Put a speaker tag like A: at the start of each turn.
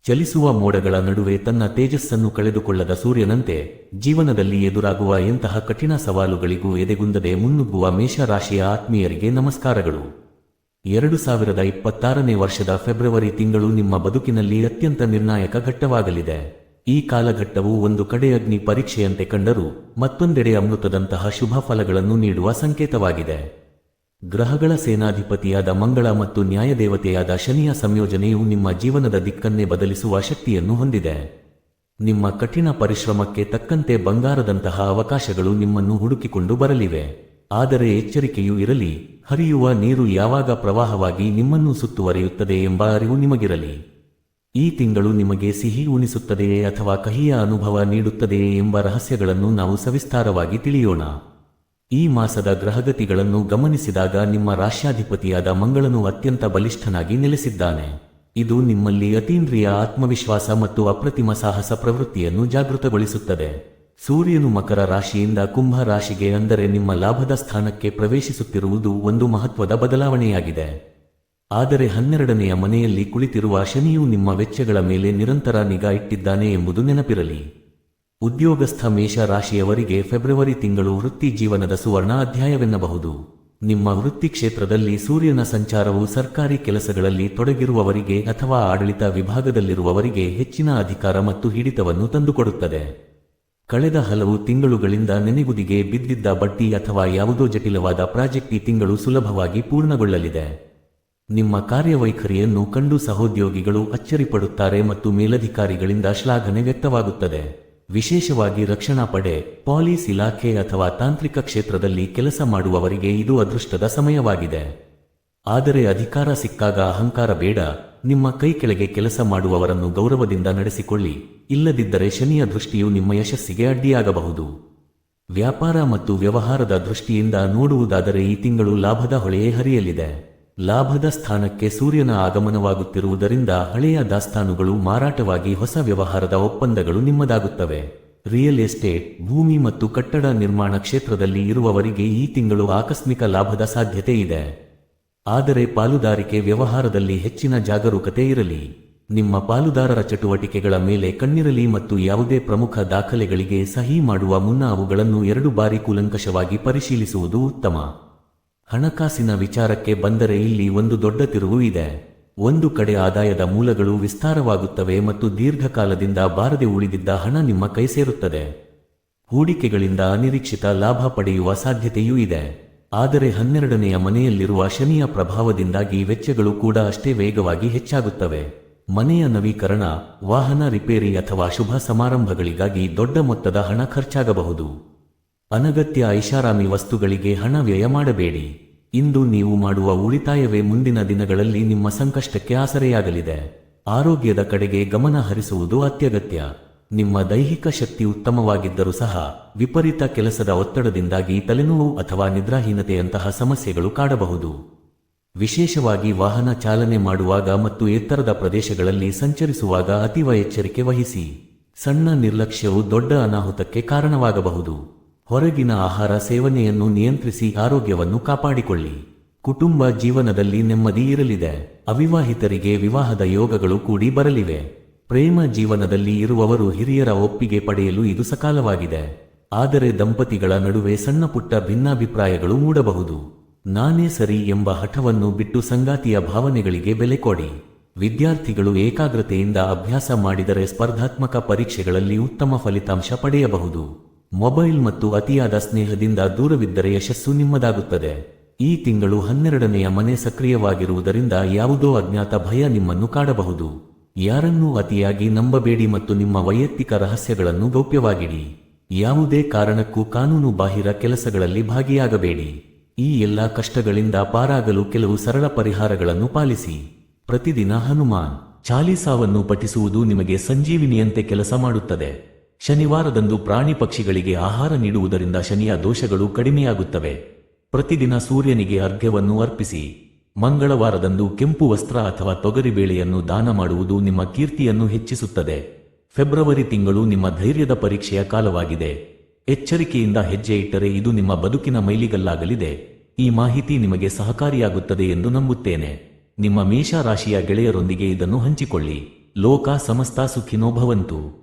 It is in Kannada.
A: ಚಲಿಸುವ ಮೋಡಗಳ ನಡುವೆ ತನ್ನ ತೇಜಸ್ಸನ್ನು ಕಳೆದುಕೊಳ್ಳದ ಸೂರ್ಯನಂತೆ ಜೀವನದಲ್ಲಿ ಎದುರಾಗುವ ಎಂತಹ ಕಠಿಣ ಸವಾಲುಗಳಿಗೂ ಎದೆಗುಂದದೆ ಮುನ್ನುಗ್ಗುವ ಮೇಷರಾಶಿಯ ಆತ್ಮೀಯರಿಗೆ ನಮಸ್ಕಾರಗಳು. 2026ನೇ ವರ್ಷದ ಫೆಬ್ರವರಿ ತಿಂಗಳು ನಿಮ್ಮ ಬದುಕಿನಲ್ಲಿ ಅತ್ಯಂತ ನಿರ್ಣಾಯಕ ಘಟ್ಟವಾಗಲಿದೆ. ಈ ಕಾಲಘಟ್ಟವು ಒಂದು ಕಡೆ ಅಗ್ನಿ ಪರೀಕ್ಷೆಯಂತೆ ಕಂಡರೂ ಮತ್ತೊಂದೆಡೆ ಅಮೃತದಂತಹ ಶುಭ ಫಲಗಳನ್ನು ನೀಡುವ ಸಂಕೇತವಾಗಿದೆ. ಗ್ರಹಗಳ ಸೇನಾಧಿಪತಿಯಾದ ಮಂಗಳ ಮತ್ತು ನ್ಯಾಯದೇವತೆಯಾದ ಶನಿಯ ಸಂಯೋಜನೆಯು ನಿಮ್ಮ ಜೀವನದ ದಿಕ್ಕನ್ನೇ ಬದಲಿಸುವ ಶಕ್ತಿಯನ್ನು ಹೊಂದಿದೆ. ನಿಮ್ಮ ಕಠಿಣ ಪರಿಶ್ರಮಕ್ಕೆ ತಕ್ಕಂತೆ ಬಂಗಾರದಂತಹ ಅವಕಾಶಗಳು ನಿಮ್ಮನ್ನು ಹುಡುಕಿಕೊಂಡು ಬರಲಿವೆ. ಆದರೆ ಎಚ್ಚರಿಕೆಯೂ ಇರಲಿ, ಹರಿಯುವ ನೀರು ಯಾವಾಗ ಪ್ರವಾಹವಾಗಿ ನಿಮ್ಮನ್ನು ಸುತ್ತುವರಿಯುತ್ತದೆ ಎಂಬ ಅರಿವು ನಿಮಗಿರಲಿ. ಈ ತಿಂಗಳು ನಿಮಗೆ ಸಿಹಿ ಉಣಿಸುತ್ತದೆಯೇ ಅಥವಾ ಕಹಿಯ ಅನುಭವ ನೀಡುತ್ತದೆಯೇ ಎಂಬ ರಹಸ್ಯಗಳನ್ನು ನಾವು ಸವಿಸ್ತಾರವಾಗಿ ತಿಳಿಯೋಣ. ಈ ಮಾಸದ ಗ್ರಹಗತಿಗಳನ್ನು ಗಮನಿಸಿದಾಗ ನಿಮ್ಮ ರಾಶ್ಯಾಧಿಪತಿಯಾದ ಮಂಗಳನು ಅತ್ಯಂತ ಬಲಿಷ್ಠನಾಗಿ ನೆಲೆಸಿದ್ದಾನೆ. ಇದು ನಿಮ್ಮಲ್ಲಿ ಅತೀಂದ್ರಿಯ ಆತ್ಮವಿಶ್ವಾಸ ಮತ್ತು ಅಪ್ರತಿಮ ಸಾಹಸ ಪ್ರವೃತ್ತಿಯನ್ನು ಜಾಗೃತಗೊಳಿಸುತ್ತದೆ. ಸೂರ್ಯನು ಮಕರ ರಾಶಿಯಿಂದ ಕುಂಭ ರಾಶಿಗೆ ಅಂದರೆ ನಿಮ್ಮ ಲಾಭದ ಸ್ಥಾನಕ್ಕೆ ಪ್ರವೇಶಿಸುತ್ತಿರುವುದು ಒಂದು ಮಹತ್ವದ ಬದಲಾವಣೆಯಾಗಿದೆ. ಆದರೆ 12ನೇಯ ಮನೆಯಲ್ಲಿ ಕುಳಿತಿರುವ ಶನಿಯು ನಿಮ್ಮ ವೆಚ್ಚಗಳ ಮೇಲೆ ನಿರಂತರ ನಿಗಾ ಇಟ್ಟಿದ್ದಾನೆ ಎಂಬುದು ನೆನಪಿರಲಿ. ಉದ್ಯೋಗಸ್ಥ ಮೇಷ ರಾಶಿಯವರಿಗೆ ಫೆಬ್ರವರಿ ತಿಂಗಳು ವೃತ್ತಿ ಜೀವನದ ಸುವರ್ಣ ಅಧ್ಯಾಯವೆನ್ನಬಹುದು. ನಿಮ್ಮ ವೃತ್ತಿ ಕ್ಷೇತ್ರದಲ್ಲಿ ಸೂರ್ಯನ ಸಂಚಾರವು ಸರ್ಕಾರಿ ಕೆಲಸಗಳಲ್ಲಿ ತೊಡಗಿರುವವರಿಗೆ ಅಥವಾ ಆಡಳಿತ ವಿಭಾಗದಲ್ಲಿರುವವರಿಗೆ ಹೆಚ್ಚಿನ ಅಧಿಕಾರ ಮತ್ತು ಹಿಡಿತವನ್ನು ತಂದುಕೊಡುತ್ತದೆ. ಕಳೆದ ಹಲವು ತಿಂಗಳುಗಳಿಂದ ನೆನೆಗುದಿಗೆ ಬಿದ್ದಿದ್ದ ಬಡ್ಡಿ ಅಥವಾ ಯಾವುದೋ ಜಟಿಲವಾದ ಪ್ರಾಜೆಕ್ಟ್ ಈ ತಿಂಗಳು ಸುಲಭವಾಗಿ ಪೂರ್ಣಗೊಳ್ಳಲಿದೆ. ನಿಮ್ಮ ಕಾರ್ಯವೈಖರಿಯನ್ನು ಕಂಡು ಸಹೋದ್ಯೋಗಿಗಳು ಅಚ್ಚರಿಪಡುತ್ತಾರೆ ಮತ್ತು ಮೇಲಧಿಕಾರಿಗಳಿಂದ ಶ್ಲಾಘನೆ ವ್ಯಕ್ತವಾಗುತ್ತದೆ. ವಿಶೇಷವಾಗಿ ರಕ್ಷಣಾ ಪಡೆ, ಪೊಲೀಸ್ ಇಲಾಖೆ ಅಥವಾ ತಾಂತ್ರಿಕ ಕ್ಷೇತ್ರದಲ್ಲಿ ಕೆಲಸ ಮಾಡುವವರಿಗೆ ಇದು ಅದೃಷ್ಟದ ಸಮಯವಾಗಿದೆ. ಆದರೆ ಅಧಿಕಾರ ಸಿಕ್ಕಾಗ ಅಹಂಕಾರ ಬೇಡ. ನಿಮ್ಮ ಕೈ ಕೆಳಗೆ ಕೆಲಸ ಮಾಡುವವರನ್ನು ಗೌರವದಿಂದ ನಡೆಸಿಕೊಳ್ಳಿ, ಇಲ್ಲದಿದ್ದರೆ ಶನಿಯ ದೃಷ್ಟಿಯು ನಿಮ್ಮ ಯಶಸ್ಸಿಗೆ ಅಡ್ಡಿಯಾಗಬಹುದು. ವ್ಯಾಪಾರ ಮತ್ತು ವ್ಯವಹಾರದ ದೃಷ್ಟಿಯಿಂದ ನೋಡುವುದಾದರೆ ಈ ತಿಂಗಳು ಲಾಭದ ಹೊಳೆಯೇ ಹರಿಯಲಿದೆ. ಲಾಭದ ಸ್ಥಾನಕ್ಕೆ ಸೂರ್ಯನ ಆಗಮನವಾಗುತ್ತಿರುವುದರಿಂದ ಹಳೆಯ ದಾಸ್ತಾನುಗಳು ಮಾರಾಟವಾಗಿ ಹೊಸ ವ್ಯವಹಾರದ ಒಪ್ಪಂದಗಳು ನಿಮ್ಮದಾಗುತ್ತವೆ. ರಿಯಲ್ ಎಸ್ಟೇಟ್, ಭೂಮಿ ಮತ್ತು ಕಟ್ಟಡ ನಿರ್ಮಾಣ ಕ್ಷೇತ್ರದಲ್ಲಿ ಇರುವವರಿಗೆ ಈ ತಿಂಗಳು ಆಕಸ್ಮಿಕ ಲಾಭದ ಸಾಧ್ಯತೆ ಇದೆ. ಆದರೆ ಪಾಲುದಾರಿಕೆ ವ್ಯವಹಾರದಲ್ಲಿ ಹೆಚ್ಚಿನ ಜಾಗರೂಕತೆ ಇರಲಿ. ನಿಮ್ಮ ಪಾಲುದಾರರ ಚಟುವಟಿಕೆಗಳ ಮೇಲೆ ಕಣ್ಣಿರಲಿ ಮತ್ತು ಯಾವುದೇ ಪ್ರಮುಖ ದಾಖಲೆಗಳಿಗೆ ಸಹಿ ಮಾಡುವ ಮುನ್ನ ಅವುಗಳನ್ನು 2 ಬಾರಿ ಕೂಲಂಕಷವಾಗಿ ಪರಿಶೀಲಿಸುವುದು ಉತ್ತಮ. ಹಣಕಾಸಿನ ವಿಚಾರಕ್ಕೆ ಬಂದರೆ ಇಲ್ಲಿ ಒಂದು ದೊಡ್ಡ ತಿರುವು ಇದೆ. ಒಂದು ಕಡೆ ಆದಾಯದ ಮೂಲಗಳು ವಿಸ್ತಾರವಾಗುತ್ತವೆ ಮತ್ತು ದೀರ್ಘಕಾಲದಿಂದ ಬಾರದೆ ಉಳಿದಿದ್ದ ಹಣ ನಿಮ್ಮ ಕೈ ಸೇರುತ್ತದೆ. ಹೂಡಿಕೆಗಳಿಂದ ಅನಿರೀಕ್ಷಿತ ಲಾಭ ಪಡೆಯುವ ಸಾಧ್ಯತೆಯೂ ಇದೆ. ಆದರೆ 12ನೇಯ ಮನೆಯಲ್ಲಿರುವ ಶನಿಯ ಪ್ರಭಾವದಿಂದಾಗಿ ವೆಚ್ಚಗಳು ಕೂಡ ಅಷ್ಟೇ ವೇಗವಾಗಿ ಹೆಚ್ಚಾಗುತ್ತವೆ. ಮನೆಯ ನವೀಕರಣ, ವಾಹನ ರಿಪೇರಿ ಅಥವಾ ಶುಭ ಸಮಾರಂಭಗಳಿಗಾಗಿ ದೊಡ್ಡ ಮೊತ್ತದ ಹಣ ಖರ್ಚಾಗಬಹುದು. ಅನಗತ್ಯ ಐಷಾರಾಮಿ ವಸ್ತುಗಳಿಗೆ ಹಣ ವ್ಯಯ ಮಾಡಬೇಡಿ. ಇಂದು ನೀವು ಮಾಡುವ ಉಳಿತಾಯವೇ ಮುಂದಿನ ದಿನಗಳಲ್ಲಿ ನಿಮ್ಮ ಸಂಕಷ್ಟಕ್ಕೆ ಆಸರೆಯಾಗಲಿದೆ. ಆರೋಗ್ಯದ ಕಡೆಗೆ ಗಮನ ಹರಿಸುವುದು ಅತ್ಯಗತ್ಯ. ನಿಮ್ಮ ದೈಹಿಕ ಶಕ್ತಿ ಉತ್ತಮವಾಗಿದ್ದರೂ ಸಹ ವಿಪರೀತ ಕೆಲಸದ ಒತ್ತಡದಿಂದಾಗಿ ತಲೆನೋವು ಅಥವಾ ನಿದ್ರಾಹೀನತೆಯಂತಹ ಸಮಸ್ಯೆಗಳು ಕಾಡಬಹುದು. ವಿಶೇಷವಾಗಿ ವಾಹನ ಚಾಲನೆ ಮಾಡುವಾಗ ಮತ್ತು ಎತ್ತರದ ಪ್ರದೇಶಗಳಲ್ಲಿ ಸಂಚರಿಸುವಾಗ ಅತೀವ ಎಚ್ಚರಿಕೆ ವಹಿಸಿ. ಸಣ್ಣ ನಿರ್ಲಕ್ಷ್ಯವು ದೊಡ್ಡ ಅನಾಹುತಕ್ಕೆ ಕಾರಣವಾಗಬಹುದು. ಹೊರಗಿನ ಆಹಾರ ಸೇವನೆಯನ್ನು ನಿಯಂತ್ರಿಸಿ ಆರೋಗ್ಯವನ್ನು ಕಾಪಾಡಿಕೊಳ್ಳಿ. ಕುಟುಂಬ ಜೀವನದಲ್ಲಿ ನೆಮ್ಮದಿ ಇರಲಿದೆ. ಅವಿವಾಹಿತರಿಗೆ ವಿವಾಹದ ಯೋಗಗಳು ಕೂಡಿ ಬರಲಿವೆ. ಪ್ರೇಮ ಜೀವನದಲ್ಲಿ ಇರುವವರು ಹಿರಿಯರ ಒಪ್ಪಿಗೆ ಪಡೆಯಲು ಇದು ಸಕಾಲವಾಗಿದೆ. ಆದರೆ ದಂಪತಿಗಳ ನಡುವೆ ಸಣ್ಣ ಪುಟ್ಟ ಭಿನ್ನಾಭಿಪ್ರಾಯಗಳು ಮೂಡಬಹುದು. ನಾನೇ ಸರಿ ಎಂಬ ಹಠವನ್ನು ಬಿಟ್ಟು ಸಂಗಾತಿಯ ಭಾವನೆಗಳಿಗೆ ಬೆಲೆ ಕೊಡಿ. ವಿದ್ಯಾರ್ಥಿಗಳು ಏಕಾಗ್ರತೆಯಿಂದ ಅಭ್ಯಾಸ ಮಾಡಿದರೆ ಸ್ಪರ್ಧಾತ್ಮಕ ಪರೀಕ್ಷೆಗಳಲ್ಲಿ ಉತ್ತಮ ಫಲಿತಾಂಶ ಪಡೆಯಬಹುದು. ಮೊಬೈಲ್ ಮತ್ತು ಅತಿಯಾದ ಸ್ನೇಹದಿಂದ ದೂರವಿದ್ದರೆ ಯಶಸ್ಸು ನಿಮ್ಮದಾಗುತ್ತದೆ. ಈ ತಿಂಗಳು 12ನೇಯ ಮನೆ ಸಕ್ರಿಯವಾಗಿರುವುದರಿಂದ ಯಾವುದೋ ಅಜ್ಞಾತ ಭಯ ನಿಮ್ಮನ್ನು ಕಾಡಬಹುದು. ಯಾರನ್ನೂ ಅತಿಯಾಗಿ ನಂಬಬೇಡಿ ಮತ್ತು ನಿಮ್ಮ ವೈಯಕ್ತಿಕ ರಹಸ್ಯಗಳನ್ನು ಗೌಪ್ಯವಾಗಿಡಿ. ಯಾವುದೇ ಕಾರಣಕ್ಕೂ ಕಾನೂನು ಬಾಹಿರ ಕೆಲಸಗಳಲ್ಲಿ ಭಾಗಿಯಾಗಬೇಡಿ. ಈ ಎಲ್ಲ ಕಷ್ಟಗಳಿಂದ ಪಾರಾಗಲು ಕೆಲವು ಸರಳ ಪರಿಹಾರಗಳನ್ನು ಪಾಲಿಸಿ. ಪ್ರತಿದಿನ ಹನುಮಾನ್ ಚಾಲೀಸಾವನ್ನು ಪಠಿಸುವುದು ನಿಮಗೆ ಸಂಜೀವಿನಿಯಂತೆ ಕೆಲಸ ಮಾಡುತ್ತದೆ. ಶನಿವಾರದಂದು ಪ್ರಾಣಿ ಪಕ್ಷಿಗಳಿಗೆ ಆಹಾರ ನೀಡುವುದರಿಂದ ಶನಿಯ ದೋಷಗಳು ಕಡಿಮೆಯಾಗುತ್ತವೆ. ಪ್ರತಿದಿನ ಸೂರ್ಯನಿಗೆ ಅರ್ಘ್ಯವನ್ನು ಅರ್ಪಿಸಿ. ಮಂಗಳವಾರದಂದು ಕೆಂಪು ವಸ್ತ್ರ ಅಥವಾ ತೊಗರಿಬೇಳೆಯನ್ನು ದಾನ ಮಾಡುವುದು ನಿಮ್ಮ ಕೀರ್ತಿಯನ್ನು ಹೆಚ್ಚಿಸುತ್ತದೆ. ಫೆಬ್ರವರಿ ತಿಂಗಳು ನಿಮ್ಮ ಧೈರ್ಯದ ಪರೀಕ್ಷೆಯ ಕಾಲವಾಗಿದೆ. ಎಚ್ಚರಿಕೆಯಿಂದ ಹೆಜ್ಜೆ ಇಟ್ಟರೆ ಇದು ನಿಮ್ಮ ಬದುಕಿನ ಮೈಲಿಗಲ್ಲಾಗಲಿದೆ. ಈ ಮಾಹಿತಿ ನಿಮಗೆ ಸಹಕಾರಿಯಾಗುತ್ತದೆ ಎಂದು ನಂಬುತ್ತೇನೆ. ನಿಮ್ಮ ಮೇಷ ರಾಶಿಯ ಗೆಳೆಯರೊಂದಿಗೆ ಇದನ್ನು ಹಂಚಿಕೊಳ್ಳಿ. ಲೋಕ ಸಮಸ್ತ ಸುಖಿನೋ ಭವಂತು.